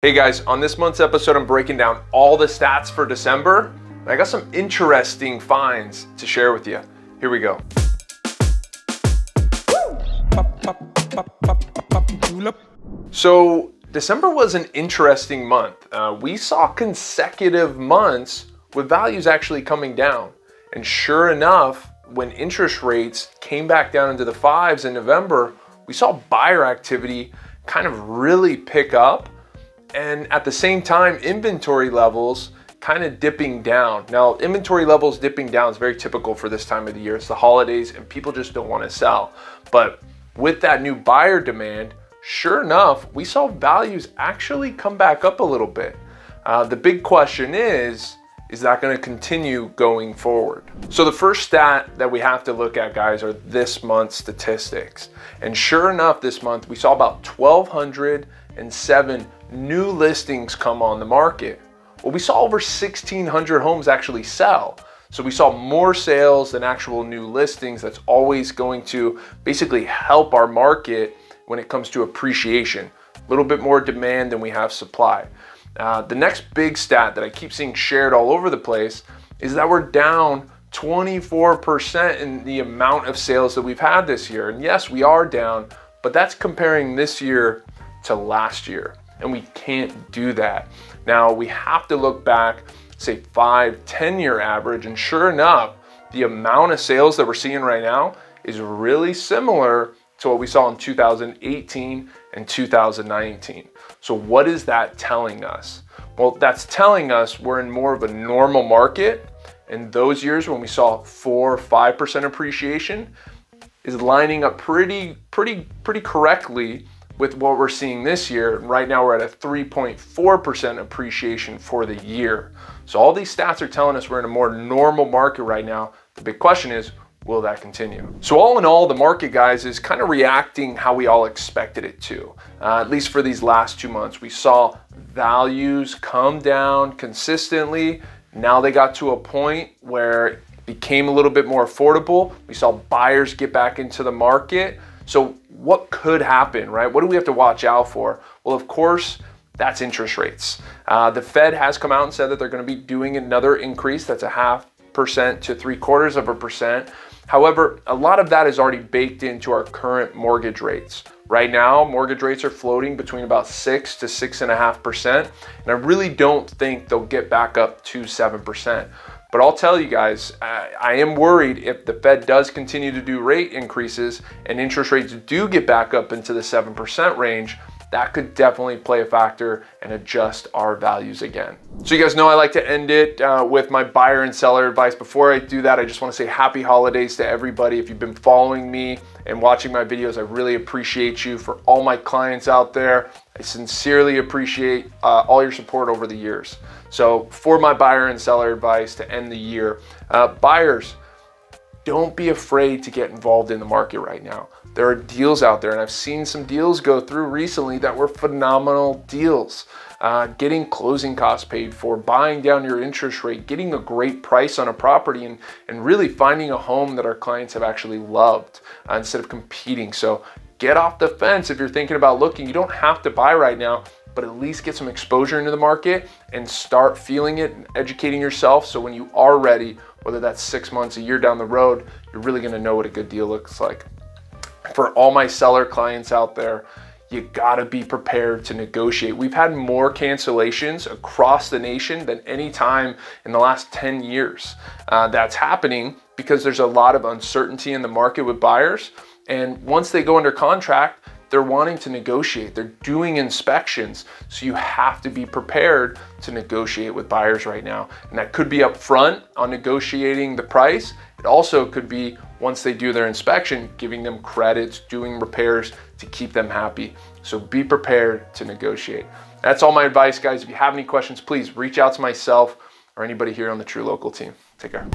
Hey guys, on this month's episode, I'm breaking down all the stats for December. And I got some interesting finds to share with you. Here we go. So December was an interesting month. We saw consecutive months with values actually coming down. And sure enough, when interest rates came back down into the fives in November, we saw buyer activity kind of really pick up. And at the same time, inventory levels kind of dipping down. Now, inventory levels dipping down is very typical for this time of the year. It's the holidays and people just don't want to sell. But with that new buyer demand, sure enough, we saw values actually come back up a little bit. The big question is that going to continue going forward? So the first stat that we have to look at, guys, are this month's statistics. And sure enough, this month, we saw about 1,207 new listings come on the market. Well, we saw over 1,600 homes actually sell. So we saw more sales than actual new listings. That's always going to basically help our market when it comes to appreciation. A little bit more demand than we have supply. The next big stat that I keep seeing shared all over the place is that we're down 24% in the amount of sales that we've had this year. And yes, we are down, but that's comparing this year to last year. And we can't do that. Now we have to look back, say 5-10 year average, and sure enough, the amount of sales that we're seeing right now is really similar to what we saw in 2018 and 2019. So what is that telling us? Well, that's telling us we're in more of a normal market, and those years when we saw 4-5% appreciation is lining up pretty correctly with what we're seeing this year. Right now we're at a 3.4% appreciation for the year. So all these stats are telling us we're in a more normal market right now. The big question is, will that continue? So all in all, the market, guys, is kind of reacting how we all expected it to. At least for these last 2 months, we saw values come down consistently. Now they got to a point where it became a little bit more affordable. We saw buyers get back into the market. So what could happen, right? What do we have to watch out for? Well, of course, that's interest rates. The Fed has come out and said that they're going to be doing another increase. That's 0.5% to 0.75%. However, a lot of that is already baked into our current mortgage rates. Right now, mortgage rates are floating between about 6 to 6.5%. And I really don't think they'll get back up to 7%. But I'll tell you guys, I am worried if the Fed does continue to do rate increases and interest rates do get back up into the 7% range, that could definitely play a factor and adjust our values again. So you guys know I like to end it with my buyer and seller advice. Before I do that, I just want to say happy holidays to everybody. If you've been following me and watching my videos, I really appreciate you. For all my clients out there, I sincerely appreciate all your support over the years. So for my buyer and seller advice to end the year, buyers, don't be afraid to get involved in the market right now. There are deals out there, and I've seen some deals go through recently that were phenomenal deals. Getting closing costs paid for, buying down your interest rate, getting a great price on a property, and really finding a home that our clients have actually loved instead of competing. So get off the fence if you're thinking about looking. You don't have to buy right now, but at least get some exposure into the market and start feeling it and educating yourself. So when you are ready, whether that's 6 months, a year down the road, you're really gonna know what a good deal looks like. For all my seller clients out there, you gotta be prepared to negotiate. We've had more cancellations across the nation than any time in the last 10 years. That's happening because there's a lot of uncertainty in the market with buyers. And once they go under contract, they're wanting to negotiate. They're doing inspections. So you have to be prepared to negotiate with buyers right now. And that could be upfront on negotiating the price. It also could be once they do their inspection, giving them credits, doing repairs to keep them happy. So be prepared to negotiate. That's all my advice, guys. If you have any questions, please reach out to myself or anybody here on the True Local team. Take care.